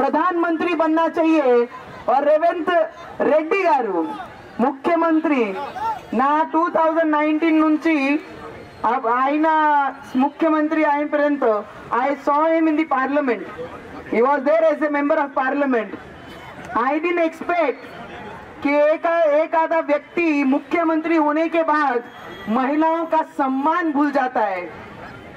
ప్రధానమంత్రి बनना चाहिए और रेवंत रेड्डी గారు ముఖ్యమంత్రి నా 2019 నుంచి ఆయన ముఖ్యమంత్రి అయిన पर्यंत I saw him in the parliament. He was there as a member of parliament. I didn't expect कि एक आधा व्यक्ति मुख्यमंत्री होने के बाद महिलाओं का सम्मान भूल जाता है।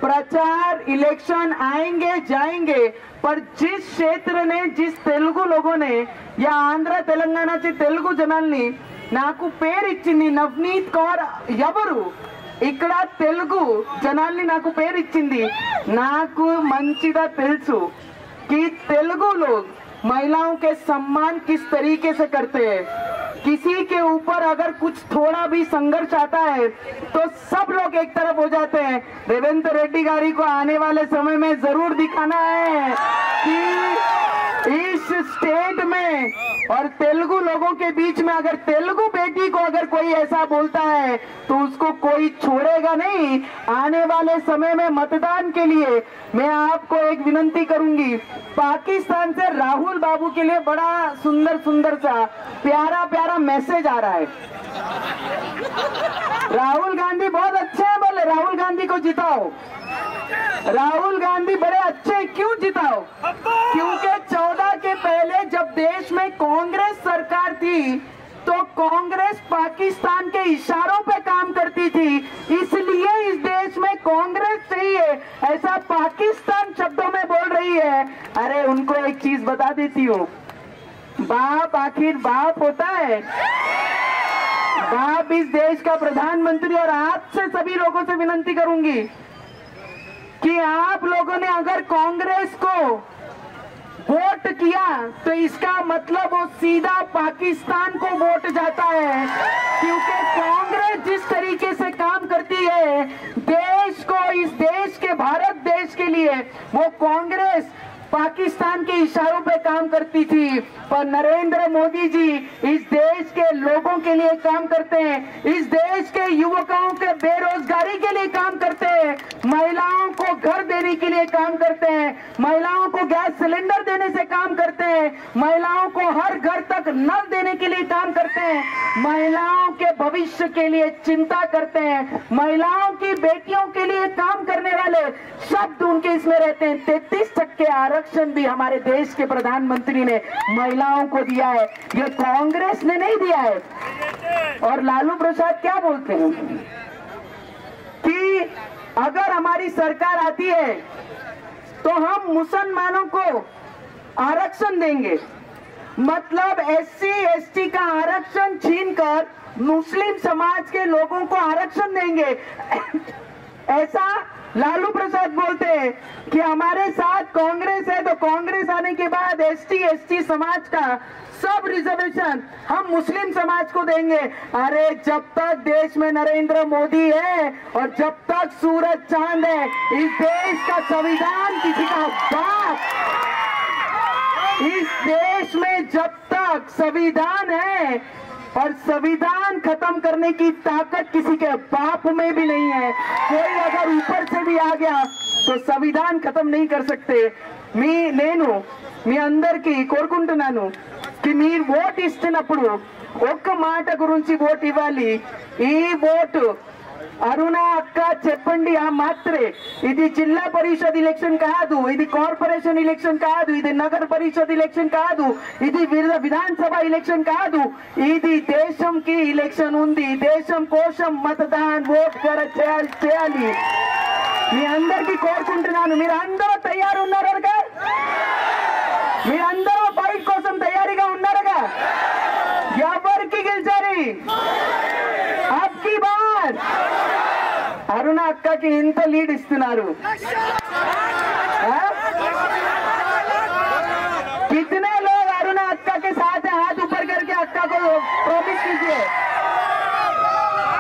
प्रचार इलेक्शन आएंगे जाएंगे, पर जिस क्षेत्र ने जिस तेलुगु लोगों ने या आंध्र तेलंगाणा चे तेलुगु जनाल्नी नाकु పేరు ఇచ్చింది నవనీత్ కౌర్ ఎవరు ఇక్కడ తెలుగు జనాల్ని నాకు పేరు ఇచ్చింది నాకు మంచిగా తెలుసు कि तेलुगु लोग महिलाओं के सम्मान किस तरीके से करते हैं। किसी के ऊपर अगर कुछ थोड़ा भी संघर्ष आता है तो सब लोग एक तरफ हो जाते हैं। रेवंत रेड्डी गारी को आने वाले समय में जरूर दिखाना है कि इस स्टेट में और तेलुगु लोगों के बीच में अगर तेलुगु बेटी को अगर कोई ऐसा बोलता है तो उसको कोई छोड़ेगा नहीं। आने वाले समय में मतदान के लिए मैं आपको एक विनती करूंगी, पाकिस्तान से राहुल बाबू के लिए बड़ा सुंदर सुंदर सा प्यारा प्यारा मैसेज आ रहा है। राहुल गांधी बहुत अच्छे हैं, बोले राहुल गांधी को जिताओ। राहुल गांधी बड़े अच्छे क्यों जिताओ? क्योंकि 14 के पहले जब देश में कांग्रेस सरकार थी तो कांग्रेस पाकिस्तान के इशारों पे काम करती थी, इसलिए इस देश में कांग्रेस चाहिए ऐसा पाकिस्तान शब्दों में बोल रही है। अरे उनको एक चीज बता देती हूँ, बाप आखिर बाप होता है। बाप इस देश का प्रधानमंत्री। और आपसे सभी लोगों से विनती करूंगी कि आप लोगों ने अगर कांग्रेस को वोट किया तो इसका मतलब वो सीधा पाकिस्तान को वोट जाता है, क्योंकि कांग्रेस जिस तरीके से काम करती है देश को, इस देश के भारत देश के लिए वो कांग्रेस पाकिस्तान के इशारों पे काम करती थी। पर नरेंद्र मोदी जी इस देश के लोगों के लिए काम करते हैं, इस देश के युवकों के बेरोजगारी के लिए काम करते हैं, महिलाओं को घर देने के लिए काम करते हैं, महिलाओं को गैस सिलेंडर देने से काम करते हैं, महिलाओं को हर घर तक नल देने के लिए काम करते हैं, महिलाओं के भविष्य के लिए चिंता करते हैं, महिलाओं की बेटियों के लिए काम करने वाले शब्द उनके इसमें रहते हैं। 33% आरक्षण भी हमारे देश के प्रधानमंत्री ने महिलाओं को दिया है, ये कांग्रेस ने नहीं दिया है। और लालू प्रसाद क्या बोलते हैं कि अगर हमारी सरकार आती है तो हम मुसलमानों को आरक्षण देंगे, मतलब SC ST का आरक्षण छीनकर मुस्लिम समाज के लोगों को आरक्षण देंगे। ऐसा लालू प्रसाद बोलते हैं कि हमारे साथ कांग्रेस है तो कांग्रेस आने के बाद ST ST समाज का सब रिजर्वेशन हम मुस्लिम समाज को देंगे। अरे जब तक देश में नरेंद्र मोदी है और जब तक सूरज चांद है, इस देश का संविधान किसी का बाप, इस देश में जब तक संविधान है और संविधान खत्म करने की ताकत किसी के बाप में भी नहीं है। कोई अगर ऊपर से भी आ गया तो संविधान खत्म नहीं कर सकते। నేను మీ అందరికీ కోరుకుంటున్నాను कि మీరు ఓట్ ఇస్తున్నప్పుడు ఒక్క మాట గురించి ఓట్ ఇవ్వాలి। ఈ ఓటు అరుణ అక్క చెప్పండి ఆ మాత్రే, ఇది జిల్లా పరిషత్ ఎలక్షన్ కాదు, ఇది కార్పొరేషన్ ఎలక్షన్ కాదు, ఇది నగర పరిషత్ ఎలక్షన్ కాదు, ఇది విధానసభ ఎలక్షన్ కాదు, ఇది దేశంకి ఎలక్షన్ ఉంది। దేశం కోసం మతదాన్ ఓట్ చేయాలి। మీ అందరికీ కోరుకుంటున్నాను, మీరు అందరూ తయారు ఉన్నారుగా? మీరందరూ ఫైట్ కోసం తయారీగా ఉన్నారుగా? ఎవరికి గెలిచారు అబ్కి బార్? అరుణ అక్కకి ఇంత లీడ్ ఇస్తున్నారు। कितने लोग अरुणा अक्का के साथ हैं? हाथ ऊपर करके अक्का को प्रॉमिस कीजिए।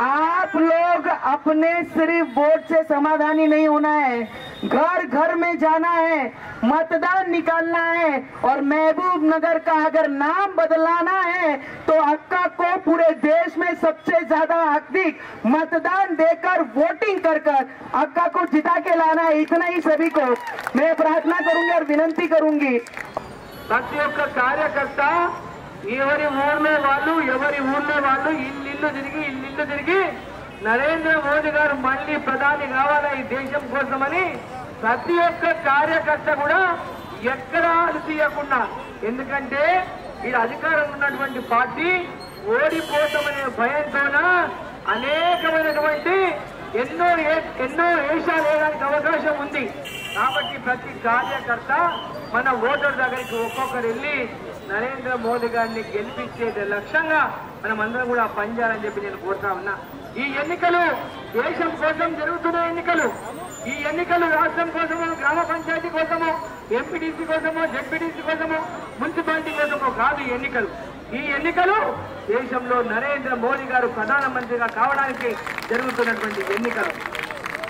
आप लोग अपने सिर्फ वोट से समाधानी नहीं होना है, घर घर में जाना है, मतदान निकालना है। और महबूब नगर का अगर नाम बदलाना है तो अक्का को पूरे देश में सबसे ज्यादा अधिक मतदान देकर वोटिंग कर अक्का को जिता के लाना है। इतना ही सभी को मैं प्रार्थना करूंगी और विनती करूंगी ప్రతి ఒక్క కార్యకర్త ఎవరి ఊర్లో వాళ్ళు ఇల్లు తిరిగి నరేంద్ర మోదీ గారు మళ్ళీ ప్రధాని కావాలా ఈ దేశం కోసమని ప్రతి ఒక్క కార్యకర్త కూడా ఎక్కడ తీయకుండా, ఎందుకంటే ఈ అధికారంలో ఉన్నటువంటి పార్టీ ఓడిపోతామనే భయంతోన అనేకమైనటువంటి ఎన్నో వేషాలు వేయడానికి అవకాశం ఉంది. కాబట్టి ప్రతి కార్యకర్త మన ఓటర్ దగ్గరికి ఒక్కొక్కరు వెళ్ళి నరేంద్ర మోదీ గారిని గెలిపించే లక్ష్యంగా మనం అందరం కూడా పనిచేయాలని చెప్పి నేను కోరుతా ఉన్నా. ఈ ఎన్నికలు దేశం కోసం జరుగుతున్న ఎన్నికలు. ఈ ఎన్నికలు రాష్ట్రం కోసమో, గ్రామ పంచాయతీ కోసమో, ఎంపీటీసీ కోసమో, జెడ్పీటీసీ కోసమో, మున్సిపాలిటీ కోసమో కాదు ఈ ఎన్నికలు దేశంలో నరేంద్ర మోదీ గారు ప్రధానమంత్రిగా కావడానికి జరుగుతున్నటువంటి ఎన్నికలు.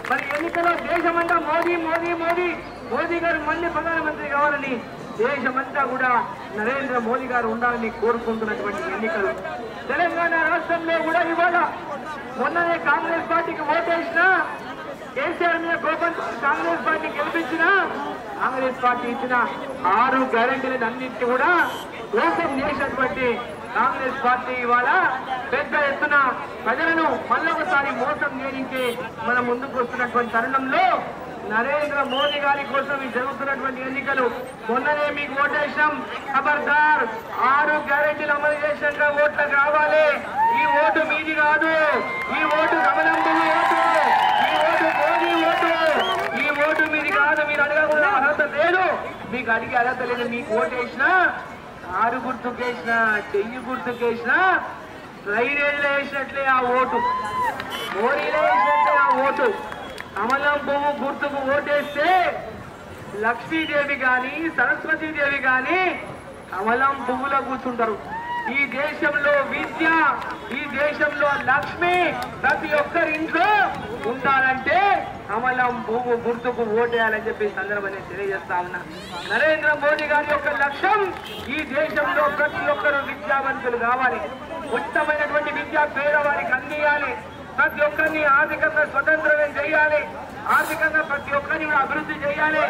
మరి ఎన్నికల్లో దేశమంతా మోదీ గారు మళ్ళీ ప్రధానమంత్రి కావాలని దేశమంతా కూడా నరేంద్ర మోదీ గారు ఉండాలని కోరుకుంటున్నటువంటి ఎన్నికలు. తెలంగాణ రాష్ట్రంలో కూడా ఇవాళ మొన్ననే కాంగ్రెస్ పార్టీకి ఓటేసిన, కేసీఆర్ మీద కోపంతో కాంగ్రెస్ పార్టీ గెలిపించిన, కాంగ్రెస్ పార్టీ ఇచ్చిన 6 గ్యారెంటీలను అన్నింటినీ కూడా మోసం చేసినటువంటి కాంగ్రెస్ పార్టీ ఇవాళ పెద్ద ఎత్తున ప్రజలను మళ్ళొకసారి మోసం చేయించి మన ముందుకు వస్తున్నటువంటి తరుణంలో నరేంద్ర మోదీ గారి కోసం జరుగుతున్నటువంటి ఎన్నికలు. మొన్ననే మీకు ఓటేసాం, ఖబర్దార్ 6 గ్యారెంటీలు అమలు చేసినాక ఓట్లకు రావాలి. ఈ ఓటు మీది కాదు, ఈ ఓటు కమలం పువ్వు ఓటు, ఈ ఓటు మోదీ ఓటు, ఈ ఓటు మీది కాదు. మీరు అడగకుండా అర్హత లేదు, మీకు అడిగే అర్హత లేదు. మీకు ఓటేసినా, ఆరు గుర్తుకేసినా, చెయ్యి గుర్తుకేసినా, రైలేజ్లో వేసినట్లే ఆ ఓటు, మోడీలో వేసినట్లే ఆ ఓటు. కమలం పువ్వు గుర్తుకు ఓటేస్తే లక్ష్మీదేవి గాని, సరస్వతీదేవి గాని కమలం పువ్వులో కూర్చుంటారు. ఈ దేశంలో విద్య, ఈ దేశంలో లక్ష్మి ప్రతి ఒక్కరి ఇంట్లో ఉండాలంటే కమలం పువ్వు గుర్తుకు ఓటేయాలని చెప్పి సందర్భాన్ని తెలియజేస్తా ఉన్నా. నరేంద్ర మోదీ గారి యొక్క లక్ష్యం ఈ దేశంలో ప్రతి ఒక్కరు విద్యావంతులు కావాలి, ఉచితమైనటువంటి విద్య పేదవారికి అందియాలి, ప్రతి ఒక్కరిని ఆర్థికంగా స్వతంత్రం చేయాలి, ఆర్థికంగా ప్రతి ఒక్కరిని అభివృద్ధి చేయాలి.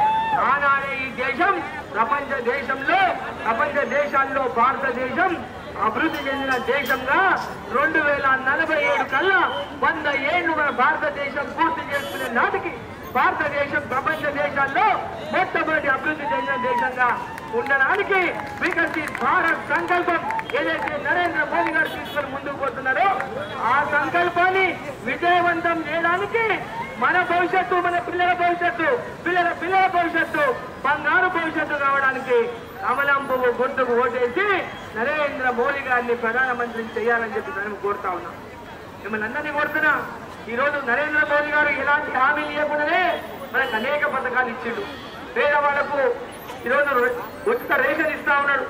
ఆనాడే ఈ దేశం ప్రపంచ దేశాల్లో భారతదేశం అభివృద్ధి చెందిన దేశంగా 2047 కల్లా 100 ఏళ్లు మన భారతదేశం పూర్తి చేసుకునే నాటికి భారతదేశం ప్రపంచ దేశాల్లో మొట్టమొదటి అభివృద్ధి చెందిన దేశంగా ఉండడానికి వికసిత్ భారత్ సంకల్పం ఏదైతే నరేంద్ర మోదీ గారు తీసుకొని ముందుకు పోతున్నారో ఆ సంకల్పాన్ని విజయవంతం చేయడానికి మన భవిష్యత్తు, మన పిల్లల భవిష్యత్తు, పిల్లల భవిష్యత్తు బంగారు భవిష్యత్తు కావడానికి కమలం పువ్వు గుర్తుకు ఓటేసి నరేంద్ర మోదీ గారిని ప్రధానమంత్రిని చేయాలని చెప్పి మేము కోరుతా ఉన్నాం. మిమ్మల్ని అందరినీ కోరుతున్నా, ఈరోజు నరేంద్ర మోదీ గారు ఎలాంటి హామీలు ఇవ్వకుండానే మనకు అనేక పథకాలు ఇచ్చిండు. పేదవాళ్లకు ఈరోజు ఉచిత రేషన్ ఇస్తా ఉన్నాడు,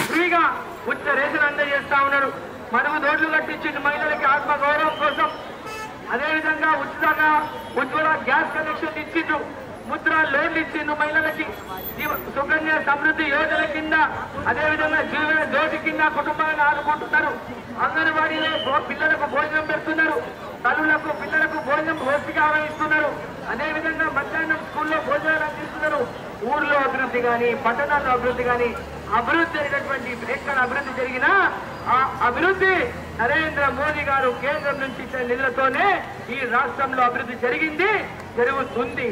ఫ్రీగా ఉచిత రేషన్ అందజేస్తా ఉన్నాడు. మనము రోడ్లు కట్టించిండు మహిళలకి ఆత్మగౌరవం కోసం. అదేవిధంగా ఉచితంగా ఉజ్వల గ్యాస్ కనెక్షన్ ఇచ్చిండు, ముద్ర లోన్లు ఇచ్చిండు మహిళలకి, సుకన్య సమృద్ధి యోజన కింద, అదేవిధంగా జీవన జ్యోతి కింద కుటుంబాలను ఆదుకుంటున్నారు. అంగన్వాడీలో పిల్లలకు భోజనం పెడుతున్నారు, తల్లులకు పిల్లలకు భోజనం పౌష్టికాహారం ఇస్తున్నారు. అదేవిధంగా మధ్యాహ్నం స్కూల్లో భోజనాలు అందిస్తున్నారు. ఊర్లో అభివృద్ధి కానీ, పట్టణాల్లో అభివృద్ధి కానీ, అభివృద్ధి జరిగినటువంటి ఎక్కడ అభివృద్ధి జరిగినా ఆ అభివృద్ధి నరేంద్ర మోదీ గారు కేంద్రం నుంచి ఇచ్చిన నిధులతోనే ఈ రాష్ట్రంలో అభివృద్ధి జరిగింది, జరుగుతుంది.